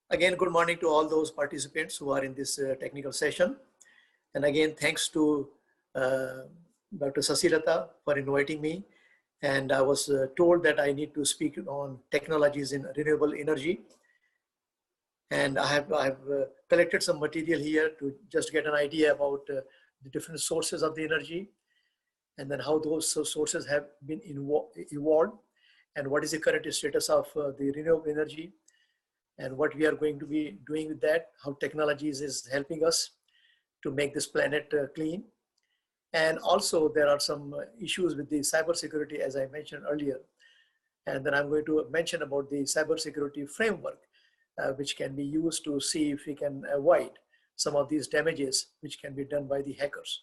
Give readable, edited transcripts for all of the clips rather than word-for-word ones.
Again, good morning to all those participants who are in this technical session. And again, thanks to uh, Dr. Sasirata for inviting me. And I was told that I need to speak on technologies in renewable energy. And I have collected some material here to just get an idea about the different sources of the energy, and then how those sources have been evolved, and what is the current status of the renewable energy, and what we are going to be doing with that, how technologies is helping us to make this planet clean. And also there are some issues with the cybersecurity, as I mentioned earlier. And then I'm going to mention about the cybersecurity framework, which can be used to see if we can avoid some of these damages which can be done by the hackers.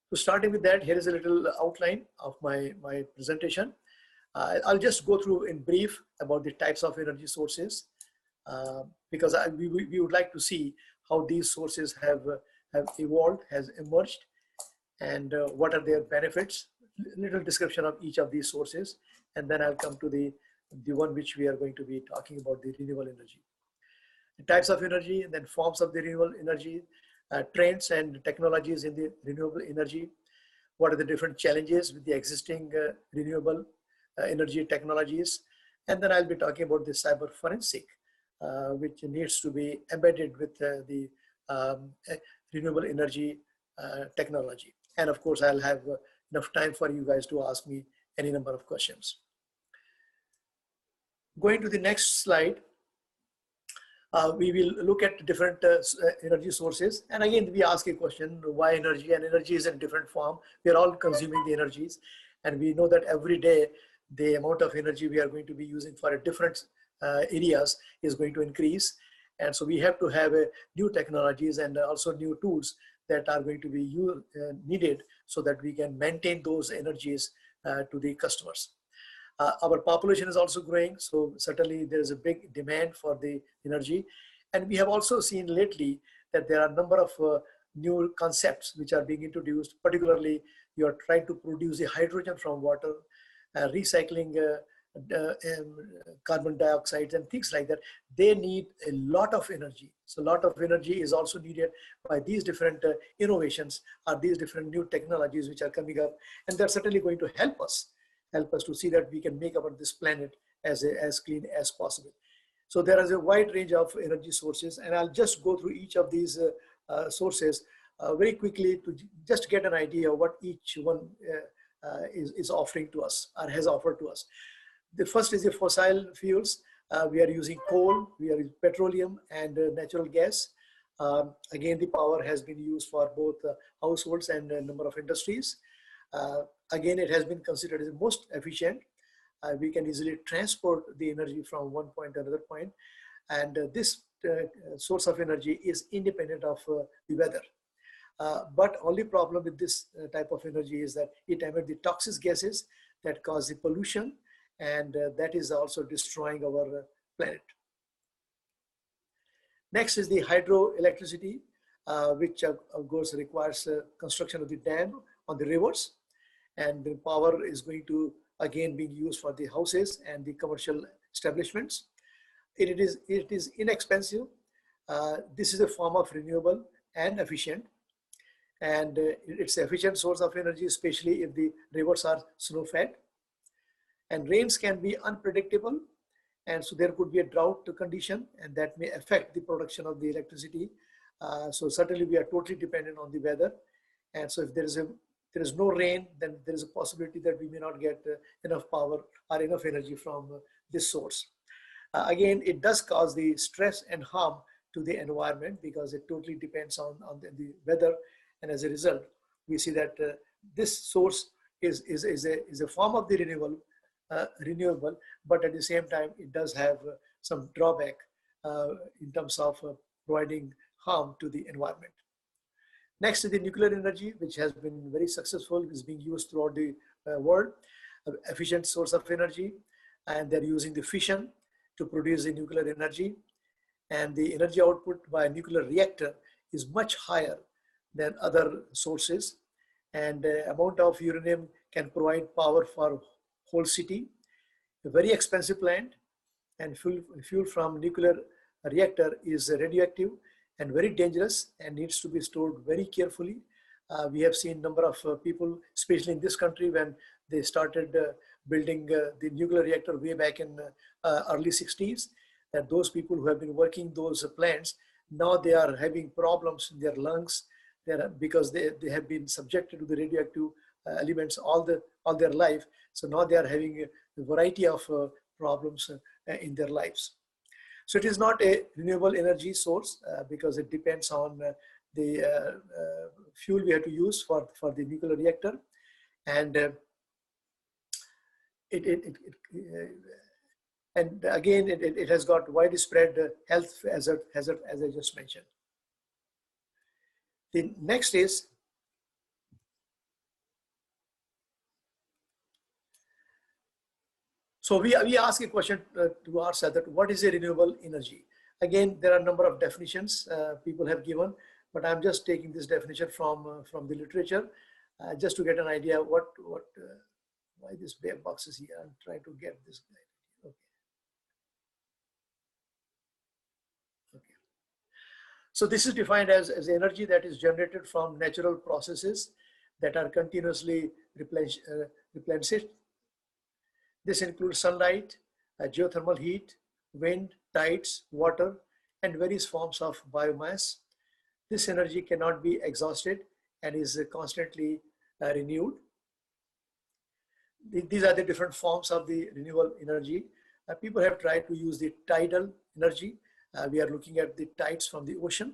So starting with that, here is a little outline of my presentation. I'll just go through in brief about the types of energy sources, because we would like to see how these sources have evolved, has emerged, and what are their benefits. Little description of each of these sources, and then I'll come to the one which we are going to be talking about, the renewable energy. The types of energy, and then forms of the renewable energy, trends and technologies in the renewable energy. What are the different challenges with the existing renewable energy technologies? And then I'll be talking about the cyber forensic, which needs to be embedded with the renewable energy technology. And of course, I'll have enough time for you guys to ask me any number of questions. Going to the next slide, we will look at different energy sources. And again, we ask a question, why energy? And energy is in different form. We are all consuming the energies. And we know that every day, the amount of energy we are going to be using for different areas is going to increase. And so we have to have new technologies and also new tools that are going to be needed so that we can maintain those energies to the customers. Our population is also growing, so certainly there is a big demand for the energy. And we have also seen lately that there are a number of new concepts which are being introduced. Particularly, you are trying to produce the hydrogen from water, recycling carbon dioxide and things like that. They need a lot of energy. So a lot of energy is also needed by these different innovations, or these different new technologies which are coming up. And they're certainly going to help us to see that we can make our this planet as clean as possible. So there is a wide range of energy sources, and I'll just go through each of these sources very quickly to just get an idea of what each one is offering to us or has offered to us. The first is the fossil fuels. We are using coal, we are using petroleum and natural gas. Again, the power has been used for both households and a number of industries. Again, it has been considered as the most efficient. We can easily transport the energy from one point to another point. And this source of energy is independent of the weather. But only problem with this type of energy is that it emits the toxic gases that cause the pollution, and that is also destroying our planet. Next is the hydroelectricity, which of course requires construction of the dam on the rivers. And the power is going to again being used for the houses and the commercial establishments. It is inexpensive. This is a form of renewable and efficient. And it's an efficient source of energy, especially if the rivers are snow-fed. And rains can be unpredictable. And so there could be a drought condition, and that may affect the production of the electricity. So certainly we are totally dependent on the weather. And so if there is no rain, then there is a possibility that we may not get enough power or enough energy from this source. Again, it does cause the stress and harm to the environment because it totally depends on the weather. And as a result, we see that this source is a form of the renewable, but at the same time, it does have some drawback in terms of providing harm to the environment. Next is the nuclear energy, which has been very successful, is being used throughout the world, efficient source of energy, and they're using the fission to produce the nuclear energy. And the energy output by a nuclear reactor is much higher than other sources. And the amount of uranium can provide power for whole city, a very expensive plant, and fuel from nuclear reactor is radioactive and very dangerous and needs to be stored very carefully. We have seen number of people, especially in this country, when they started building the nuclear reactor way back in early 60s, that those people who have been working those plants, now they are having problems in their lungs because they have been subjected to the radioactive elements all their life. So now they are having a variety of problems in their lives. So it is not a renewable energy source because it depends on the fuel we have to use for the nuclear reactor, and and again it has got widespread health hazard as I just mentioned. The next is so we ask a question to ourselves that what is a renewable energy? Again, there are a number of definitions people have given, but I'm just taking this definition from the literature just to get an idea why this bare box is here. I'm trying to get this guy. Okay. Okay. So this is defined as energy that is generated from natural processes that are continuously replenished. This includes sunlight, geothermal heat, wind, tides, water, and various forms of biomass. This energy cannot be exhausted and is constantly renewed. These are the different forms of the renewable energy. People have tried to use the tidal energy. We are looking at the tides from the ocean,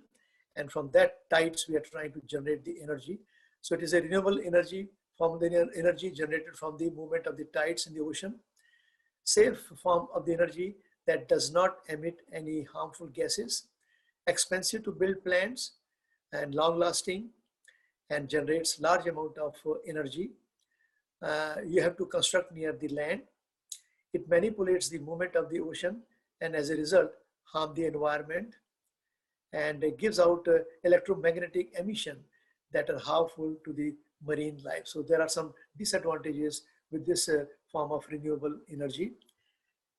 and from that tides we are trying to generate the energy. So it is a renewable energy from the energy generated from the movement of the tides in the ocean. Safe form of the energy that does not emit any harmful gases, expensive to build plants, and long lasting, and generates large amount of energy. You have to construct near the land. It manipulates the movement of the ocean and as a result harm the environment, and it gives out electromagnetic emission that are harmful to the marine life. So there are some disadvantages with this form of renewable energy.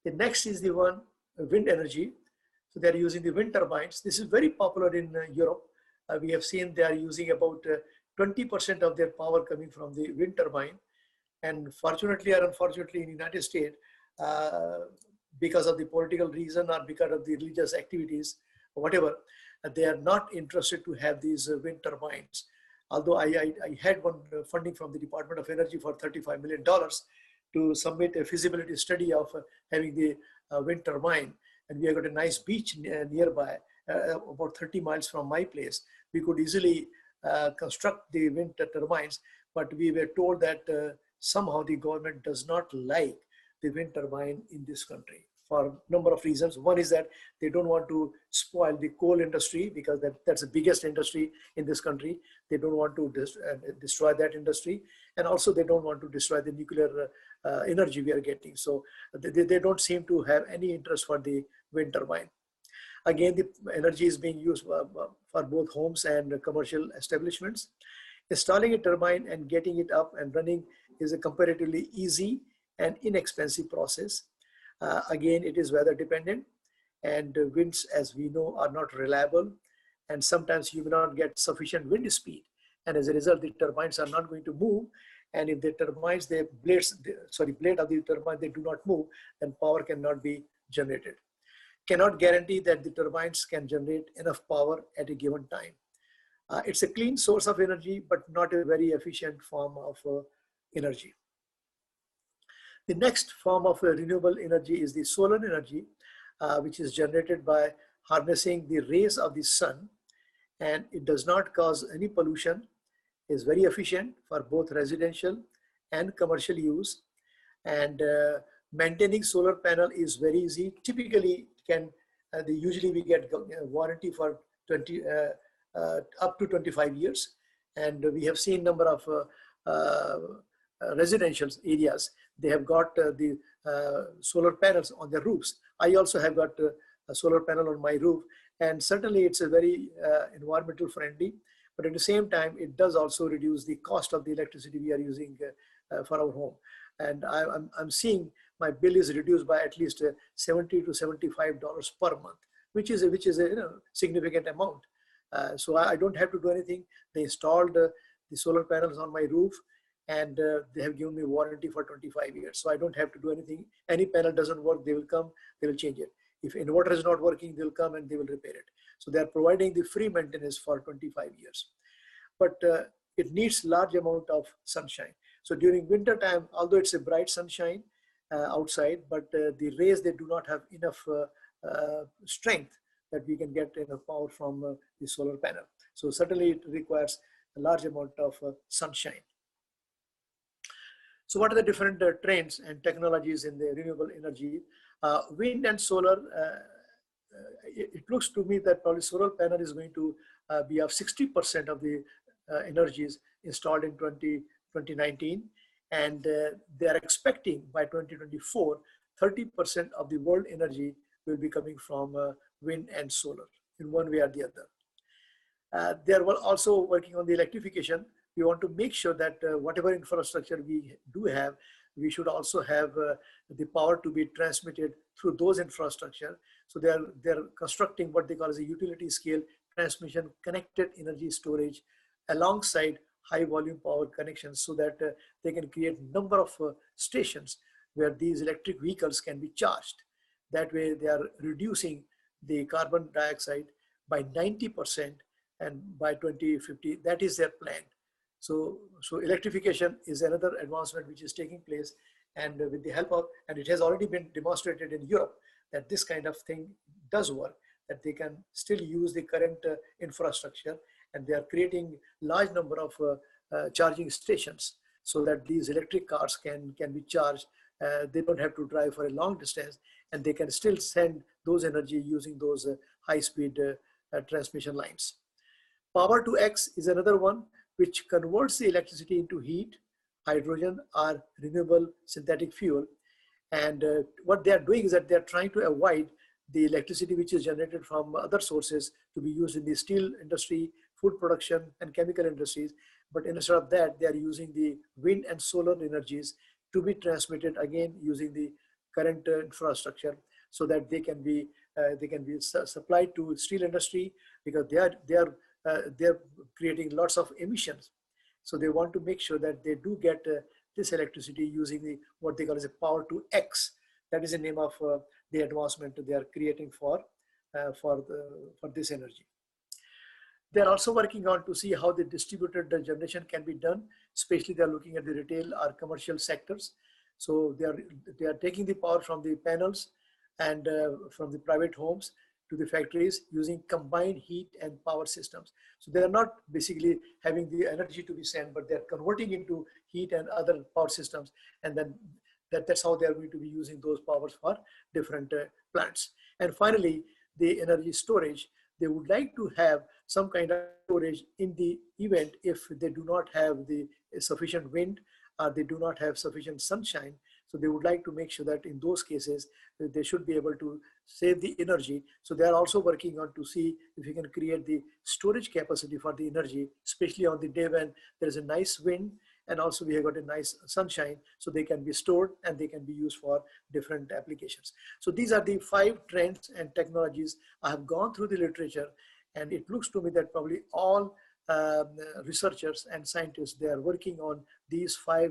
The next is the one wind energy. So they're using the wind turbines. This is very popular in Europe. We have seen they are using about 20% of their power coming from the wind turbine. And fortunately or unfortunately in the United States, because of the political reason or because of the religious activities, or whatever, they are not interested to have these wind turbines. Although I had one funding from the Department of Energy for $35 million to submit a feasibility study of having the wind turbine. And we have got a nice beach nearby, about 30 miles from my place. We could easily construct the wind turbines, but we were told that somehow the government does not like the wind turbine in this country for a number of reasons. One is that they don't want to spoil the coal industry because that's the biggest industry in this country. They don't want to destroy that industry. And also they don't want to destroy the nuclear energy we are getting. So they don't seem to have any interest for the wind turbine. Again, the energy is being used for both homes and commercial establishments. Installing a turbine and getting it up and running is a comparatively easy and inexpensive process. Again, it is weather dependent, and winds, as we know, are not reliable, and sometimes you may not get sufficient wind speed, and as a result the turbines are not going to move. And if the turbines, the blade of the turbine, they do not move, then power cannot be generated. Cannot guarantee that the turbines can generate enough power at a given time. It's a clean source of energy, but not a very efficient form of energy. The next form of renewable energy is the solar energy, which is generated by harnessing the rays of the sun, and it does not cause any pollution, is very efficient for both residential and commercial use, and maintaining solar panel is very easy. Typically, usually we get warranty for up to 25 years, and we have seen number of residential areas. They have got the solar panels on their roofs. I also have got a solar panel on my roof, and certainly it's a very environmental friendly, but at the same time it does also reduce the cost of the electricity we are using for our home. And I'm seeing my bill is reduced by at least $70 to $75 per month, which is a significant amount. So I don't have to do anything. They installed the solar panels on my roof, and they have given me warranty for 25 years. So I don't have to do anything. Any panel doesn't work, they will come, they will change it. If inverter is not working, they'll come and they will repair it. So they are providing the free maintenance for 25 years. But it needs large amount of sunshine. So during winter time, although it's a bright sunshine outside, but the rays, they do not have enough strength that we can get enough power from the solar panel. So certainly it requires a large amount of sunshine. So what are the different trends and technologies in the renewable energy? Wind and solar, it looks to me that probably solar panel is going to be of 60% of the energies installed in 2019. And they are expecting by 2024, 30% of the world energy will be coming from wind and solar in one way or the other. They are also working on the electrification. We want to make sure that whatever infrastructure we do have, we should also have the power to be transmitted through those infrastructure. So they're constructing what they call as a utility scale transmission connected energy storage alongside high volume power connections, so that they can create number of stations where these electric vehicles can be charged. That way they are reducing the carbon dioxide by 90%, and by 2050, that is their plan. So electrification is another advancement which is taking place, and with the help of, and it has already been demonstrated in Europe that this kind of thing does work, that they can still use the current infrastructure, and they are creating large number of charging stations so that these electric cars can be charged. They don't have to drive for a long distance, and they can still send those energy using those high-speed transmission lines. Power to X is another one which converts the electricity into heat, hydrogen, or renewable synthetic fuel. And what they are doing is that they are trying to avoid the electricity which is generated from other sources to be used in the steel industry, food production, and chemical industries. But instead of that, they are using the wind and solar energies to be transmitted again using the current infrastructure, so that they can be supplied to steel industry, because they are creating lots of emissions. So they want to make sure that they do get this electricity using what they call as a power to X. That is the name of the advancement they are creating for this energy. They are also working on to see how the distributed generation can be done. Especially they are looking at the retail or commercial sectors. So they are taking the power from the panels and from the private homes to the factories using combined heat and power systems. So they are not basically having the energy to be sent, but they're converting into heat and other power systems. And then that's how they are going to be using those powers for different plants. And finally, the energy storage. They would like to have some kind of storage in the event if they do not have the sufficient wind, or they do not have sufficient sunshine. So they would like to make sure that in those cases, they should be able to save the energy. So they are also working on to see if we can create the storage capacity for the energy, especially on the day when there is a nice wind, and also we have got a nice sunshine, so they can be stored and they can be used for different applications. So these are the 5 trends and technologies. I have gone through the literature, and it looks to me that probably all researchers and scientists, they are working on these 5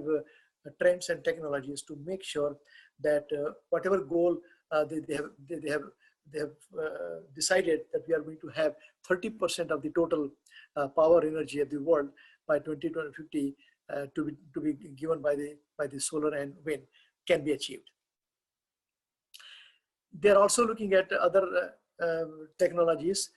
trends and technologies to make sure that whatever goal they have decided that we are going to have 30% of the total power energy of the world by 2050 to be given by the solar and wind can be achieved. They are also looking at other technologies.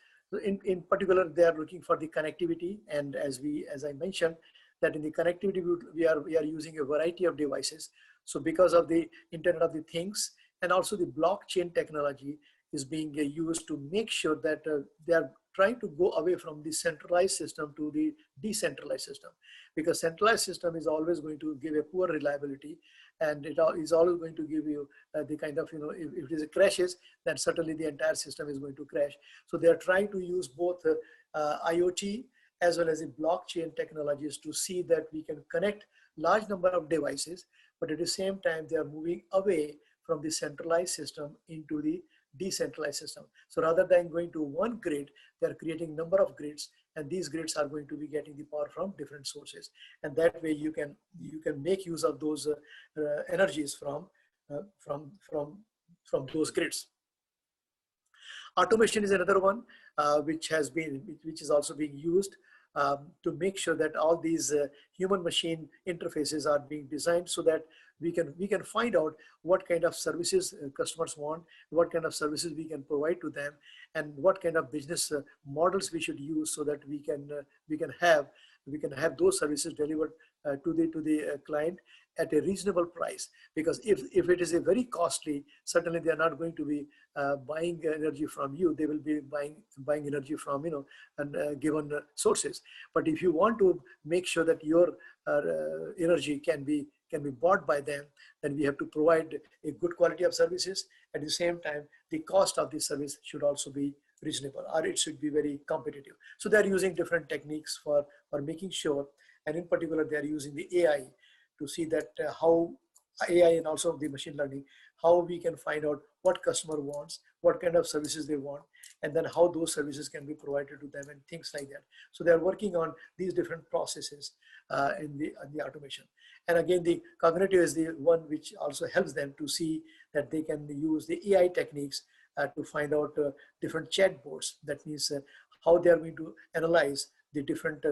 In particular, they are looking for the connectivity, and as I mentioned, that in the connectivity we are using a variety of devices. So because of the Internet of the Things, and also the blockchain technology is being used to make sure that they are trying to go away from the centralized system to the decentralized system, because centralized system is always going to give a poor reliability, and it is always going to give you the kind of, if it is crashes, then certainly the entire system is going to crash. So they are trying to use both IoT as well as the blockchain technologies to see that we can connect large number of devices, but at the same time they are moving away from the centralized system into the decentralized system. So rather than going to one grid, they're creating number of grids, and these grids are going to be getting the power from different sources. And that way you can make use of those energies from those grids. Automation is another one which is also being used to make sure that all these human-machine interfaces are being designed so that we can find out what kind of services customers want, what kind of services we can provide to them, and what kind of business models we should use so that we can have those services delivered to the client at a reasonable price. Because if it is a very costly, certainly they are not going to be buying energy from you. They will be buying energy from given sources. But if you want to make sure that your energy can be bought by them, then we have to provide a good quality of services. At the same time, the cost of the service should also be reasonable, or it should be very competitive. So they're using different techniques for making sure, and in particular, they're using the AI to see that how AI and also the machine learning, how we can find out what customer wants, what kind of services they want, and then how those services can be provided to them and things like that. So they're working on these different processes in the automation. And again, the cognitive is the one which also helps them to see that they can use the AI techniques to find out different chatbots. That means how they are going to analyze the different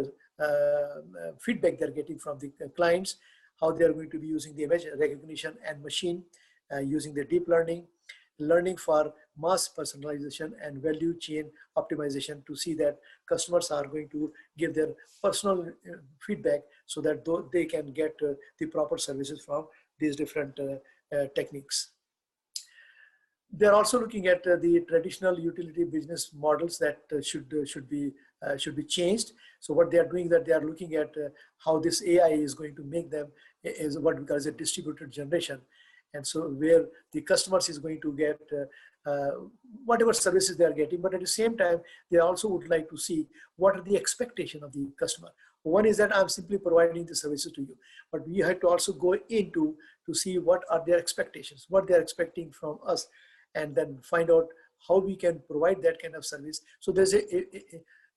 feedback they're getting from the clients, how they are going to be using the image recognition and machine, using the deep learning for mass personalization and value chain optimization to see that customers are going to give their personal feedback so that they can get the proper services from these different techniques. They're also looking at the traditional utility business models that should be changed. So what they are doing, that they are looking at how this AI is going to make them is what we call as a distributed generation. And so where the customers is going to get whatever services they are getting, but at the same time, they also would like to see what are the expectations of the customer. One is that I'm simply providing the services to you, but we have to also go into to see what are their expectations, what they're expecting from us, and then find out how we can provide that kind of service. So there's an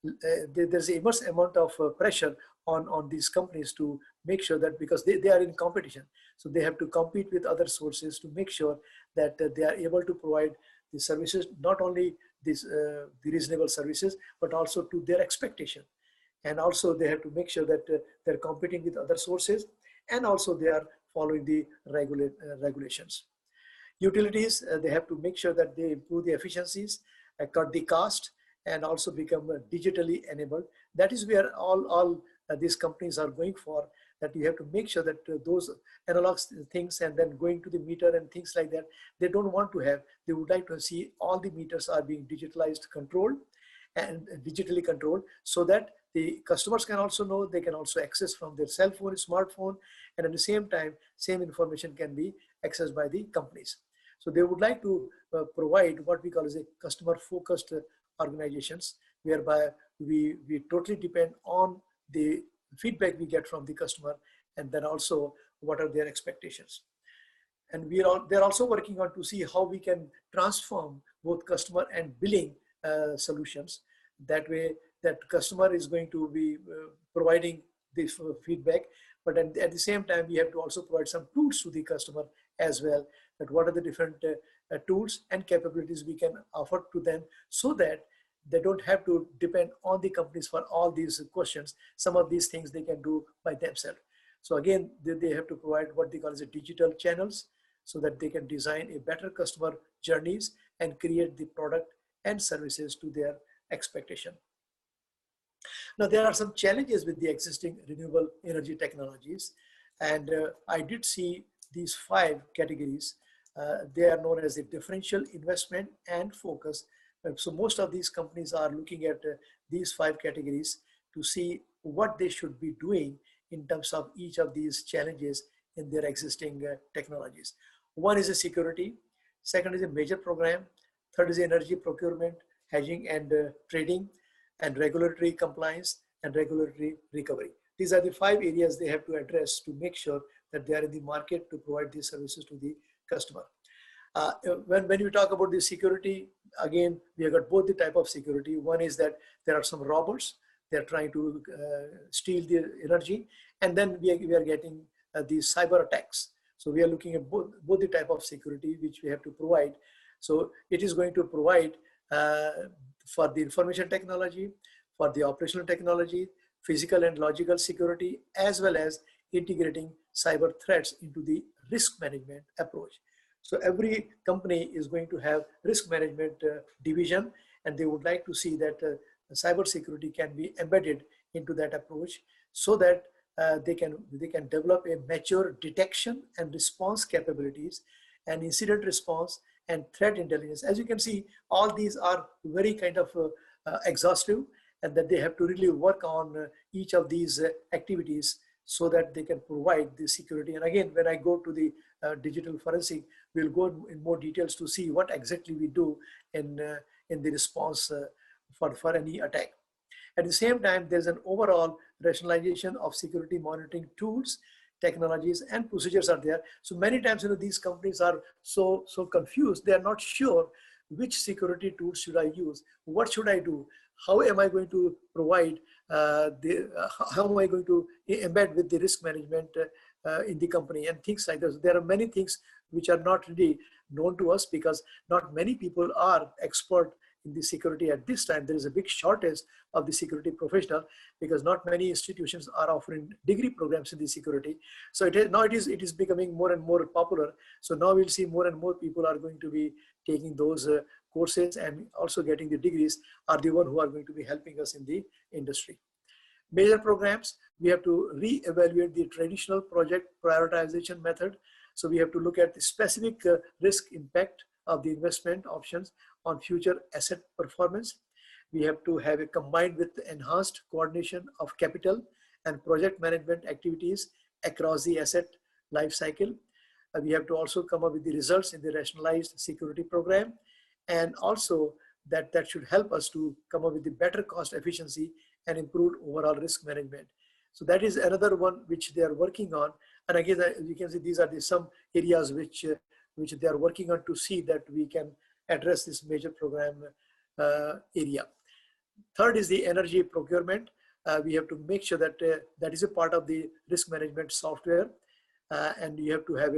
immense amount of pressure on these companies to make sure that, because they are in competition, so they have to compete with other sources to make sure that they are able to provide the services, not only the reasonable services, but also to their expectation. And also they have to make sure that they're competing with other sources, and also they are following the regulations. Utilities, they have to make sure that they improve the efficiencies, cut the cost, and also become digitally enabled. That is where all these companies are going for, that you have to make sure that those analog things and then going to the meter and things like that, they don't want to have. They would like to see all the meters are being digitalized, controlled, and digitally controlled, so that the customers can also know, they can also access from their cell phone, smartphone, and at the same time, same information can be accessed by the companies. So they would like to provide what we call as a customer-focused organizations, whereby we totally depend on the feedback we get from the customer, and then also what are their expectations. And they're also working on to see how we can transform both customer and billing solutions. That way, that customer is going to be providing this feedback, but at the same time, we have to also provide some tools to the customer as well, that what are the different tools and capabilities we can offer to them, so that they don't have to depend on the companies for all these questions. Some of these things they can do by themselves. So again, they have to provide what they call as a digital channels, so that they can design a better customer journeys and create the product and services to their expectation. Now, there are some challenges with the existing renewable energy technologies, and I did see these 5 categories. They are known as the differential investment and focus. So most of these companies are looking at these 5 categories to see what they should be doing in terms of each of these challenges in their existing technologies. One is a security, second is a major program, third is energy procurement, hedging and trading, and regulatory compliance and regulatory recovery. These are the 5 areas they have to address to make sure that they are in the market to provide these services to the customer. When you talk about the security, again, we have got both the type of security. One is that there are some robots, they're trying to steal the energy, and then we are getting these cyber attacks. So we are looking at both the type of security which we have to provide. So it is going to provide for the information technology, for the operational technology, physical and logical security, as well as integrating cyber threats into the risk management approach. So every company is going to have risk management division, and they would like to see that cyber security can be embedded into that approach, so that they can develop a mature detection and response capabilities, and incident response and threat intelligence. As you can see, all these are very kind of exhaustive, and that they have to really work on each of these activities so that they can provide the security. And again, when I go to the digital forensic, we'll go in more details to see what exactly we do in the response for any attack. At the same time, there's an overall rationalization of security monitoring tools, technologies, and procedures are there. So many times, these companies are so confused. They are not sure which security tools should I use, what should I do, how am I going to provide how am I going to embed with the risk management in the company, and things like this. There are many things which are not really known to us, because not many people are expert in the security at this time. There is a big shortage of the security professional, because not many institutions are offering degree programs in the security. So it is becoming more and more popular. So now we'll see more and more people are going to be taking those courses, and also getting the degrees are the one who are going to be helping us in the industry. Major programs, we have to re-evaluate the traditional project prioritization method. So we have to look at the specific risk impact of the investment options on future asset performance. We have to have it combined with enhanced coordination of capital and project management activities across the asset life cycle. We have to also come up with the results in the rationalized security program, and also that should help us to come up with the better cost efficiency and improved overall risk management. So that is another one which they are working on. And again, you can see these are some areas which they are working on to see that we can address this major program area. Third is the energy procurement. We have to make sure that that is a part of the risk management software, and you have to have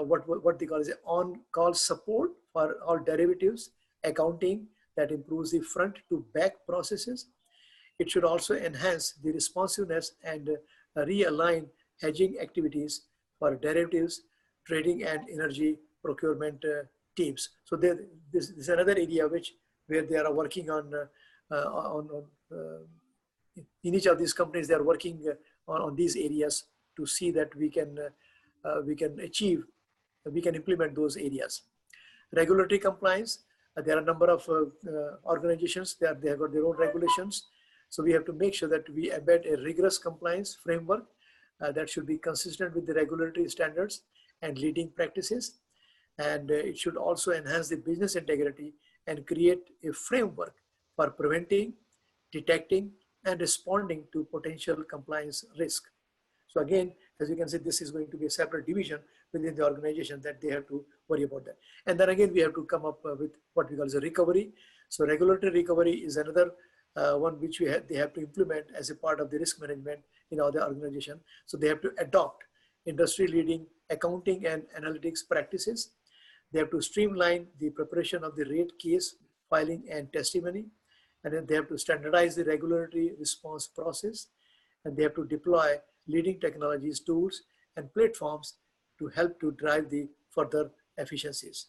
what they call is on-call support for all derivatives, accounting that improves the front to back processes. It should also enhance the responsiveness and realign hedging activities for derivatives, trading, and energy procurement teams. So this is another area where they are working on in each of these companies. They are working on these areas to see that we can implement those areas. Regulatory compliance. There are a number of organizations that they have got their own regulations. So we have to make sure that we embed a rigorous compliance framework that should be consistent with the regulatory standards and leading practices. And it should also enhance the business integrity and create a framework for preventing, detecting, and responding to potential compliance risk. So again, as you can see, this is going to be a separate division within the organization that they have to worry about that. And then again, we have to come up with what we call as a recovery. So regulatory recovery is another one which they have to implement as a part of the risk management in other organization. So they have to adopt industry-leading accounting and analytics practices. They have to streamline the preparation of the rate case filing and testimony. And then they have to standardize the regulatory response process. And they have to deploy leading technologies, tools, and platforms to help to drive the further efficiencies.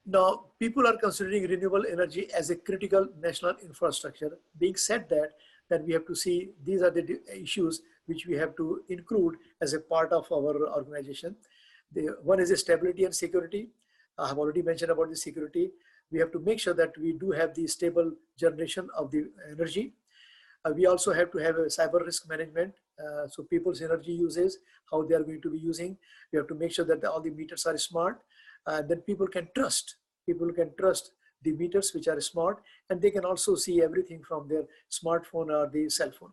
Now, people are considering renewable energy as a critical national infrastructure. Being said that, then we have to see these are the issues which we have to include as a part of our organization. One is the stability and security. I have already mentioned about the security. We have to make sure that we do have the stable generation of the energy. We also have to have a cyber risk management. So people's energy uses, how they are going to be using. We have to make sure that all the meters are smart. Then people can trust the meters which are smart, and they can also see everything from their smartphone or the cell phone.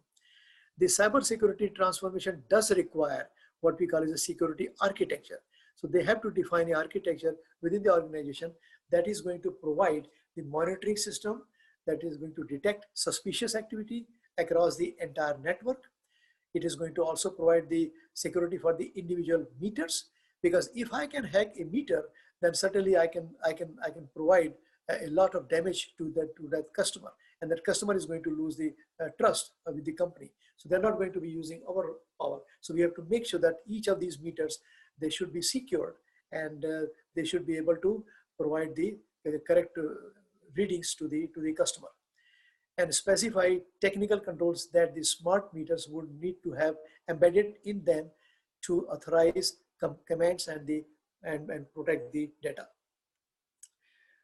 The cybersecurity transformation does require what we call as a security architecture. So they have to define the architecture within the organization that is going to provide the monitoring system that is going to detect suspicious activity across the entire network. It is going to also provide the security for the individual meters, because if I can hack a meter, then certainly I can provide a lot of damage to that customer, and that customer is going to lose the trust with the company. So they're not going to be using our power. So we have to make sure that each of these meters, they should be secured, and they should be able to provide the correct readings to the customer, and specify technical controls that the smart meters would need to have embedded in them to authorize commands and protect the data.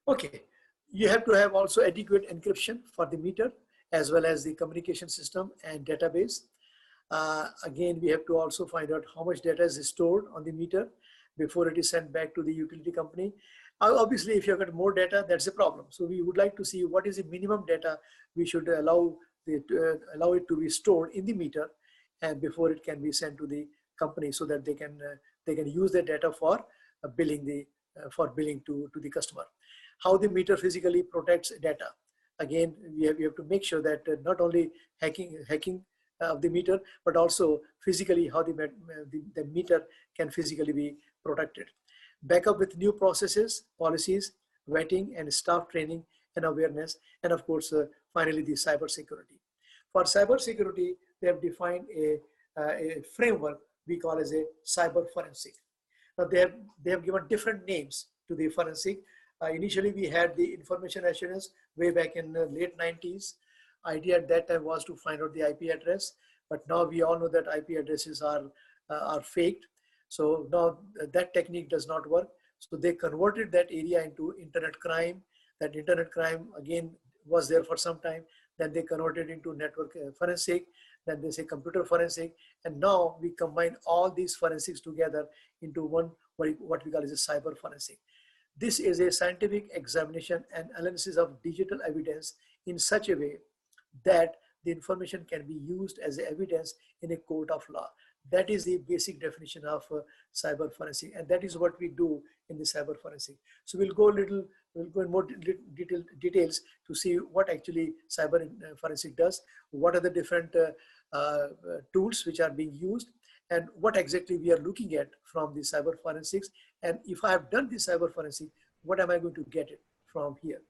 Okay, you have to have also adequate encryption for the meter as well as the communication system and database. Again, we have to also find out how much data is stored on the meter before it is sent back to the utility company. Obviously, if you've got more data, that's a problem. So we would like to see what is the minimum data we should allow it to be stored in the meter, and before it can be sent to the company, so that they can use the data for billing to the customer. How the meter physically protects data. Again, we have to make sure that not only hacking of the meter, but also physically how the meter can physically be protected. Backup with new processes, policies, vetting, and staff training and awareness, and of course, finally, the cyber security. For cyber security, they have defined a framework we call as a cyber forensic. Now, they have given different names to the forensic. Initially, we had the information assurance way back in the late 90s. Idea at that time was to find out the IP address, but now we all know that IP addresses are faked. So now that technique does not work. So they converted that area into internet crime. That internet crime again was there for some time. Then they converted into network forensic. Then they say computer forensic. And now we combine all these forensics together into one, what we call as a cyber forensic. This is a scientific examination and analysis of digital evidence in such a way that the information can be used as evidence in a court of law. That is the basic definition of cyber forensic, and that is what we do in the cyber forensic. So we'll go in more details to see what actually cyber forensic does, what are the different tools which are being used, and what exactly we are looking at from the cyber forensics. And if I have done the cyber forensic, what am I going to get it from here?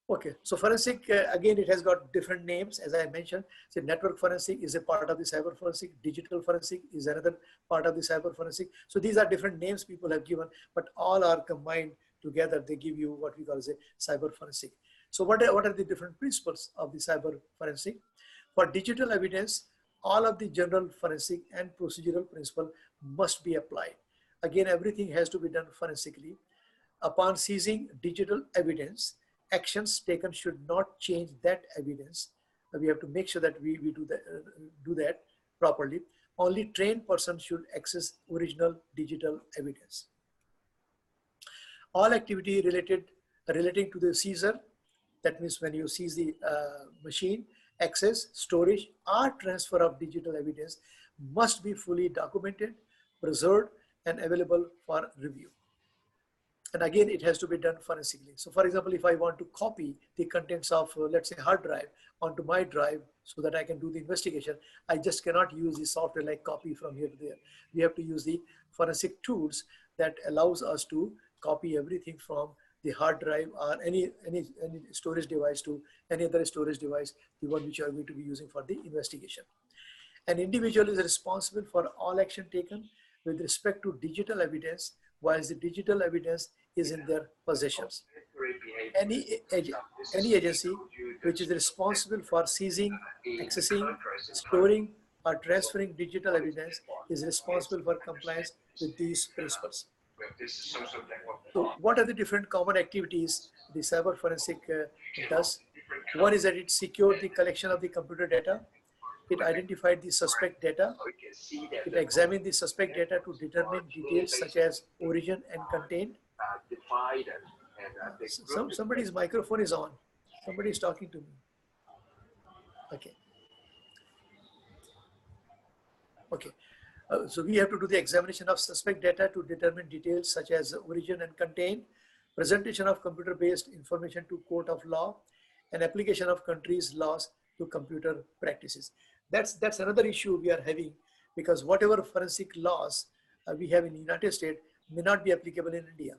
Okay, so forensic, again, it has got different names, as I mentioned. So network forensic is a part of the cyber forensic, digital forensic is another part of the cyber forensic. So these are different names people have given, but all are combined together. They give you what we call as a cyber forensic. So what are the different principles of the cyber forensic? For digital evidence, all of the general forensic and procedural principle must be applied. Again, everything has to be done forensically. Upon seizing digital evidence, actions taken should not change that evidence. We have to make sure that we do that properly. Only trained person should access original digital evidence. All activity relating to the seizure, that means when you seize the machine, access, storage, or transfer of digital evidence must be fully documented, preserved, and available for review. And again, it has to be done forensically. So for example, if I want to copy the contents of, let's say, hard drive onto my drive so that I can do the investigation, I just cannot use the software like copy from here to there. We have to use the forensic tools that allows us to copy everything from the hard drive or any storage device to any other storage device, the one which you are going to be using for the investigation. An individual is responsible for all action taken with respect to digital evidence, whilst the digital evidence is in their possessions. Any agency which is responsible for seizing, accessing, storing, or transferring digital evidence is responsible for compliance with these principles. So what are the different common activities the cyber forensic does? One is that it secured the collection of the computer data. It identified the suspect data. It examined the suspect data to determine details such as origin and content. Somebody's microphone is on. Somebody is talking to me. Okay. Okay. So we have to do the examination of suspect data to determine details such as origin and content, presentation of computer-based information to court of law, and application of country's laws to computer practices. That's another issue we are having, because whatever forensic laws we have in the United States may not be applicable in India,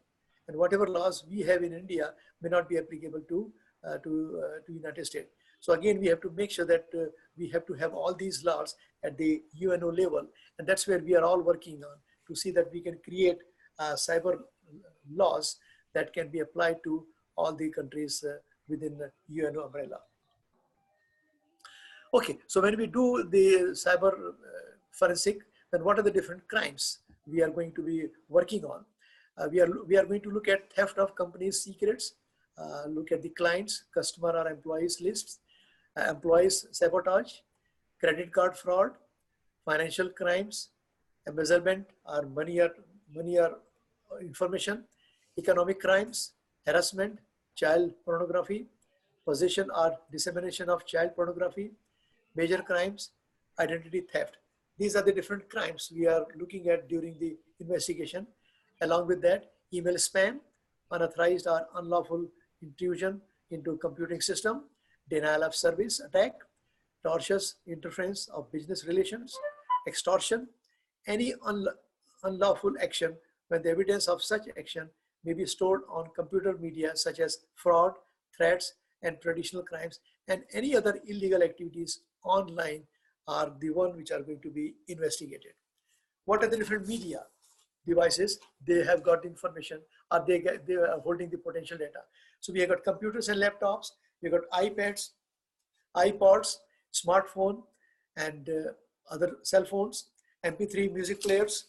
and whatever laws we have in India may not be applicable to United States. So again, we have to make sure that we have to have all these laws at the UNO level, and that's where we are all working on, to see that we can create cyber laws that can be applied to all the countries within the UNO umbrella. Okay, so when we do the cyber forensic, then what are the different crimes we are going to be working on? We are going to look at theft of companies' secrets, look at the clients, customer or employees lists, employees sabotage, credit card fraud, financial crimes, embezzlement or money or information, economic crimes, harassment, child pornography, possession or dissemination of child pornography, major crimes, identity theft. These are the different crimes we are looking at during the investigation. Along with that, email spam, unauthorized or unlawful intrusion into computing system, denial of service attack, tortious interference of business relations, extortion, any unlawful action when the evidence of such action may be stored on computer media such as fraud, threats, and traditional crimes, and any other illegal activities online are the one which are going to be investigated. What are the different media devices? They have got information, or they are holding the potential data. So we have got computers and laptops, we have got iPads, iPods, smartphone, and other cell phones, MP3 music players,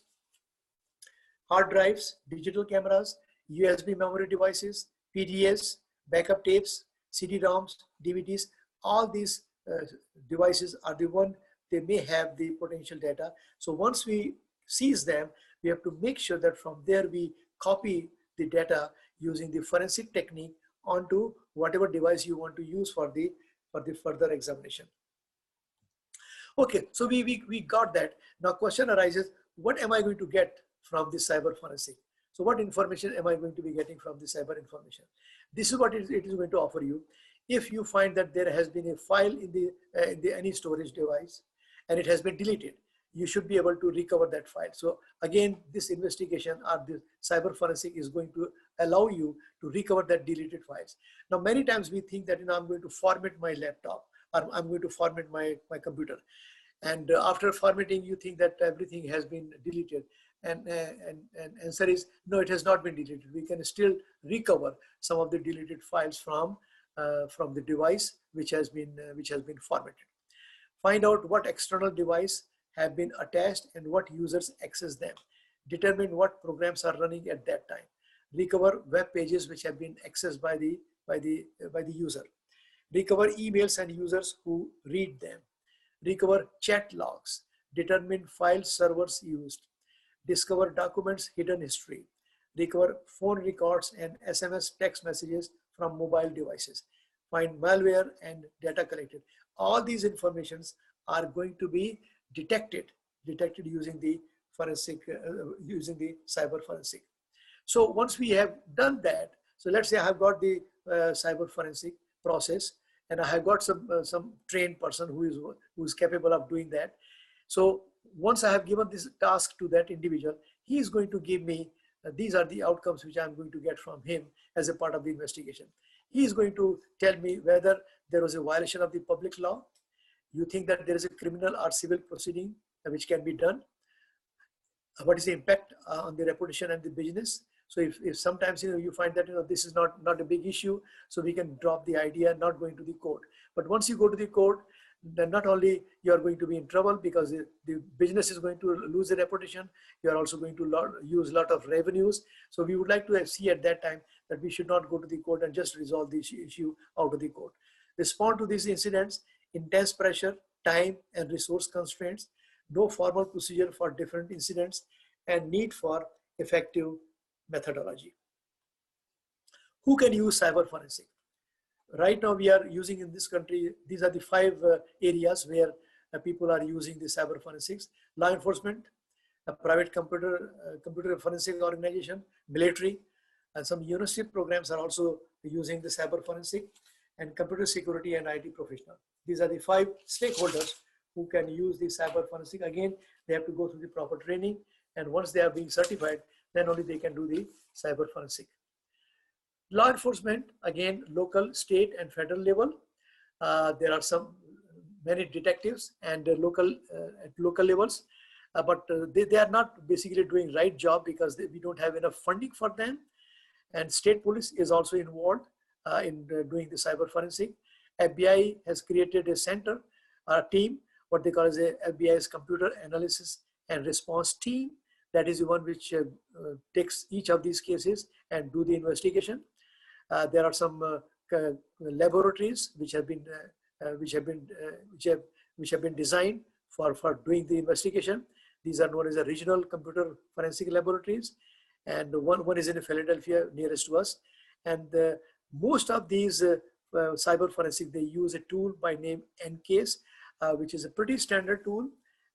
hard drives, digital cameras, USB memory devices, PDAs, backup tapes, CD-ROMs, DVDs. All these devices are the one, they may have the potential data. So once we seize them, we have to make sure that from there we copy the data using the forensic technique onto whatever device you want to use for the further examination. Okay, so we got that. Now question arises, what am I going to get from this cyber forensic? So what information am I going to be getting from the cyber information? This is what it is going to offer you. If you find that there has been a file in the any storage device and it has been deleted, you should be able to recover that file. So again, this investigation or the cyber forensic is going to allow you to recover that deleted files. Now, many times we think that, I'm going to format my laptop, or I'm going to format my computer. And after formatting, you think that everything has been deleted. And answer is, no, it has not been deleted. We can still recover some of the deleted files from the device which has been formatted. Find out what external device have been attached and what users access them. Determine what programs are running at that time. Recover web pages which have been accessed by the user. Recover emails and users who read them. Recover chat logs. Determine file servers used. Discover documents hidden history. Recover phone records and SMS text messages from mobile devices. Find malware and data collected. All these informations are going to be detected using the forensic, using the cyber forensic. So once we have done that, so let's say I have got the cyber forensic process, and I have got some trained person who is capable of doing that. So once I have given this task to that individual, he is going to give me, these are the outcomes which I'm going to get from him as a part of the investigation. He is going to tell me whether there was a violation of the public law. You think that there is a criminal or civil proceeding which can be done. What is the impact on the reputation and the business? So if sometimes you find that this is not a big issue, so we can drop the idea, not going to the court. But once you go to the court, then not only you are going to be in trouble because the business is going to lose the reputation, you are also going to use a lot of revenues. So we would like to see at that time that we should not go to the court and just resolve this issue out of the court. Respond to these incidents, intense pressure, time and resource constraints, no formal procedure for different incidents, and need for effective methodology. Who can use cyber forensic? Right now we are using in this country, these are the 5 areas where people are using the cyber forensics: law enforcement, a private computer forensic organization, military, and some university programs are also using the cyber forensic, and computer security and IT professional. These are the 5 stakeholders who can use the cyber forensic. Again, they have to go through the proper training, and once they are being certified, then only they can do the cyber forensic. Law enforcement, again, local, state, and federal level. There are many detectives and at local levels, but they are not basically doing right job because we don't have enough funding for them. And state police is also involved in doing the cyber forensic. FBI has created a center, a team, what they call as a FBI's computer analysis and response team. That is the one which takes each of these cases and do the investigation. There are some laboratories which have been designed for doing the investigation. These are known as the regional computer forensic laboratories, and one is in Philadelphia, nearest to us. And most of these cyber forensic, they use a tool by name NCASE, which is a pretty standard tool.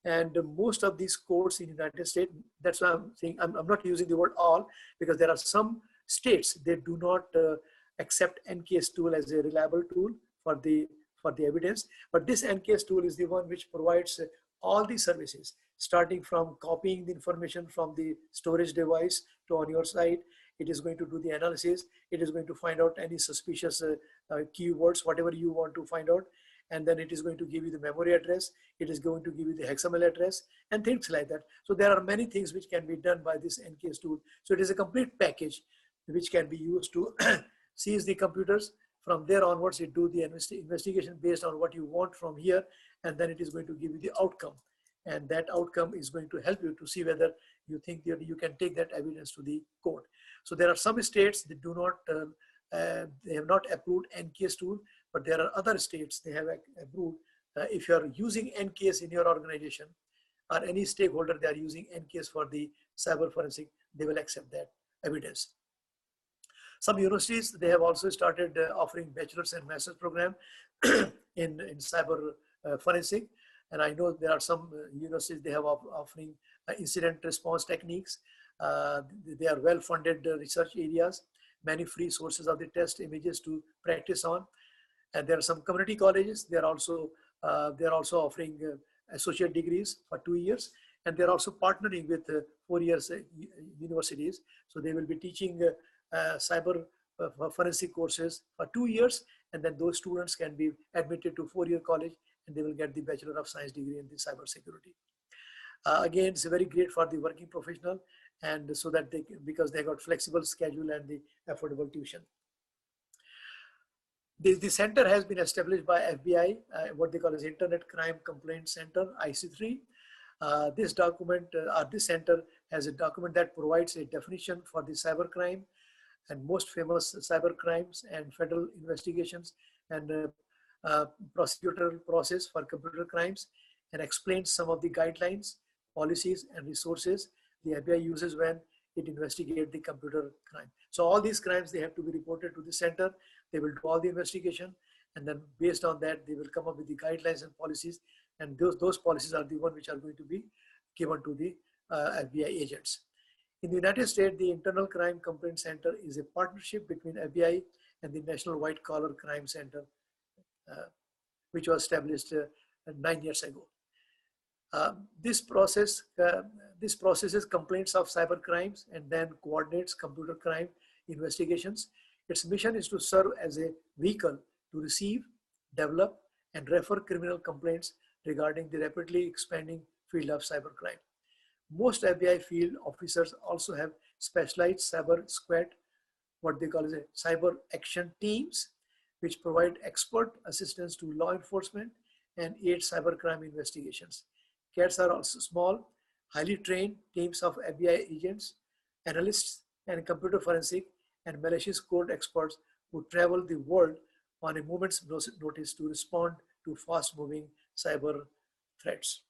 And most of these courts in the United States, that's why I'm saying I'm not using the word all, because there are some states they do not accept NCASE tool as a reliable tool for the evidence. But this NCASE tool is the one which provides all the services, starting from copying the information from the storage device to on your side. It is going to do the analysis. It is going to find out any suspicious keywords, whatever you want to find out. And then it is going to give you the memory address. It is going to give you the hexamal address and things like that. So there are many things which can be done by this NCASE tool. So it is a complete package which can be used to seize the computers. From there onwards, it do the investigation based on what you want from here, and then it is going to give you the outcome. And that outcome is going to help you to see whether you think that you can take that evidence to the court. So there are some states that do not, they have not approved NCASE tool, but there are other states they have approved. If you are using NCASE in your organization or any stakeholder, they are using NCASE for the cyber forensic, they will accept that evidence. Some universities, they have also started offering bachelor's and master's program in cyber forensic. And I know there are some universities, they have offering incident response techniques. They are well-funded research areas, many free sources of the test images to practice on. And there are some community colleges. They are also offering associate degrees for 2 years. And they're also partnering with 4 years universities. So they will be teaching cyber forensic courses for 2 years, and then those students can be admitted to 4-year college, and they will get the Bachelor of Science degree in the cyber security. Again, it's very great for the working professional, and so that because they got flexible schedule and the affordable tuition. The center has been established by FBI, what they call as Internet Crime Complaint Center, IC3. This document, this center has a document that provides a definition for the cyber crime and most famous cyber crimes and federal investigations and prosecutorial process for computer crimes, and explains some of the guidelines, policies, and resources the FBI uses when it investigates the computer crime. So all these crimes, they have to be reported to the center. They will do all the investigation, and then based on that, they will come up with the guidelines and policies, and those policies are the one which are going to be given to the FBI agents. In the United States, the Internal Crime Complaint Center is a partnership between FBI and the National White Collar Crime Center, which was established 9 years ago. This processes complaints of cyber crimes and then coordinates computer crime investigations. Its mission is to serve as a vehicle to receive, develop, and refer criminal complaints regarding the rapidly expanding field of cybercrime. Most FBI field officers also have specialized cyber squad, what they call as a cyber action teams, which provide expert assistance to law enforcement and aid cybercrime investigations. CATs are also small, highly trained teams of FBI agents, analysts, and computer forensic and malicious code experts who travel the world on a moment's notice to respond to fast-moving cyber threats.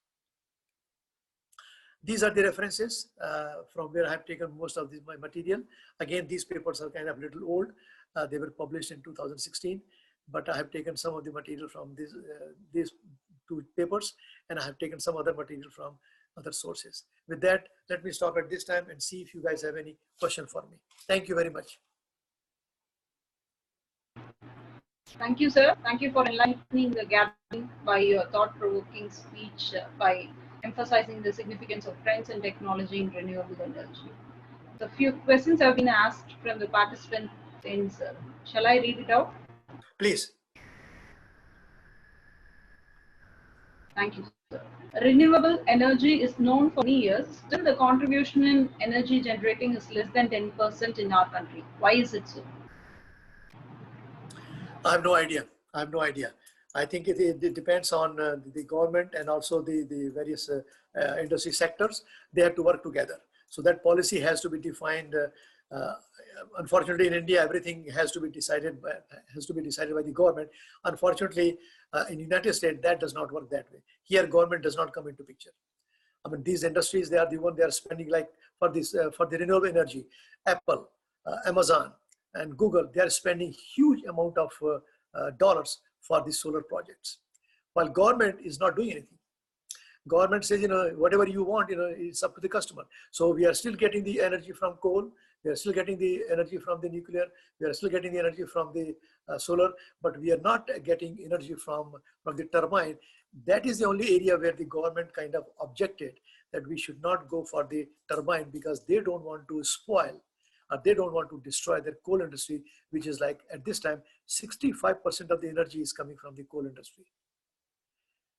These are the references from where I have taken most of my material. Again, these papers are kind of a little old. They were published in 2016, but I have taken some of the material from these 2 papers, and I have taken some other material from other sources. With that, let me stop at this time and see if you guys have any question for me. Thank you very much. Thank you, sir. Thank you for enlightening the gathering by your thought-provoking speech by emphasizing the significance of trends and technology in renewable energy. A few questions have been asked from the participants. Shall I read it out? Please. Thank you, sir. Renewable energy is known for many years. Still, the contribution in energy generating is less than 10% in our country. Why is it so? I have no idea. I have no idea. I think it depends on the government and also the various industry sectors. They have to work together. So that policy has to be defined. Unfortunately, in India, everything has to be decided by the government. Unfortunately, in the United States, that does not work that way. Here, government does not come into picture. I mean, these industries, they are the one they are spending, like for this for the renewable energy. Apple, Amazon, and Google, they are spending huge amount of dollars for these solar projects, while government is not doing anything. Government says, whatever you want, it's up to the customer. So we are still getting the energy from coal. We are still getting the energy from the nuclear. We are still getting the energy from the solar, but we are not getting energy from the turbine. That is the only area where the government kind of objected that we should not go for the turbine because they don't want to spoil or they don't want to destroy their coal industry, which is like at this time, 65% of the energy is coming from the coal industry.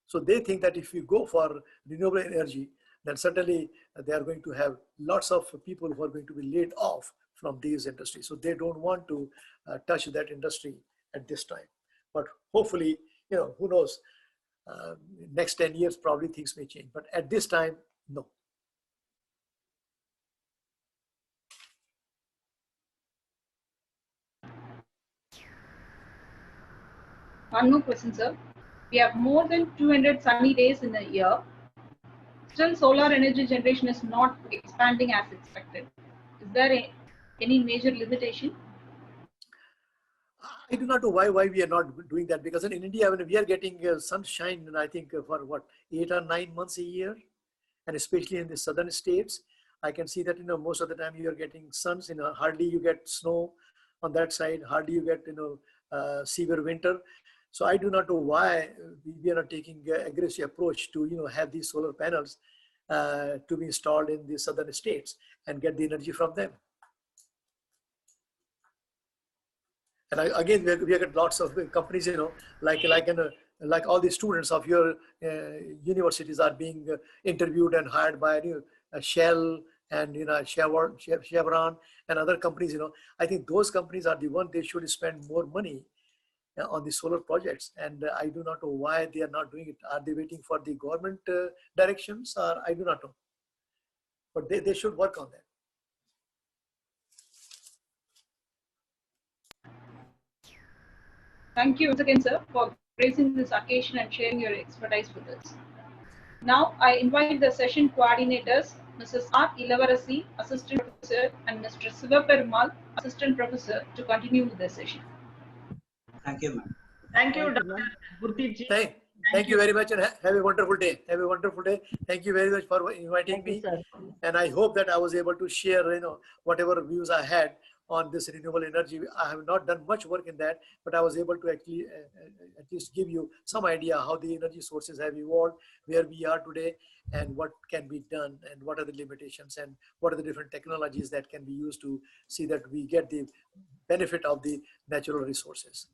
So they think that if we go for renewable energy, then certainly they are going to have lots of people who are going to be laid off from these industries. So they don't want to touch that industry at this time. But hopefully, who knows, next 10 years, probably things may change. But at this time, no. One more question, sir. We have more than 200 sunny days in a year. Still, solar energy generation is not expanding as expected. Is there any major limitation? I do not know why we are not doing that, because in India, when we are getting sunshine, I think for what, 8 or 9 months a year, and especially in the southern states, I can see that most of the time you are getting suns. Hardly you get snow on that side. Hardly you get severe winter. So I do not know why we are not taking aggressive approach to have these solar panels to be installed in the southern states and get the energy from them. And again, we have got lots of companies, like all the students of your universities are being interviewed and hired by Shell and Chevron and other companies. I think those companies are the ones they should spend more money on the solar projects, and I do not know why they are not doing it. Are they waiting for the government directions, or I do not know, but they should work on that. Thank you once again, sir, for gracing this occasion and sharing your expertise with us. Now, I invite the session coordinators, Mrs. R. Ilavarasi, Assistant Professor, and Mr. Sivaperumal, Assistant Professor, to continue with the session. Thank you, ma'am. Thank you, Dr. Gurdeep ji. Thank you very much, and have a wonderful day. Have a wonderful day. Thank you very much for inviting me. Sir. And I hope that I was able to share, whatever views I had on this renewable energy. I have not done much work in that, but I was able to actually at least give you some idea how the energy sources have evolved, where we are today, and what can be done, and what are the limitations, and what are the different technologies that can be used to see that we get the benefit of the natural resources.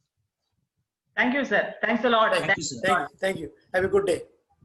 Thank you, sir. Thanks a lot. Thank you, sir. Thank you. Have a good day.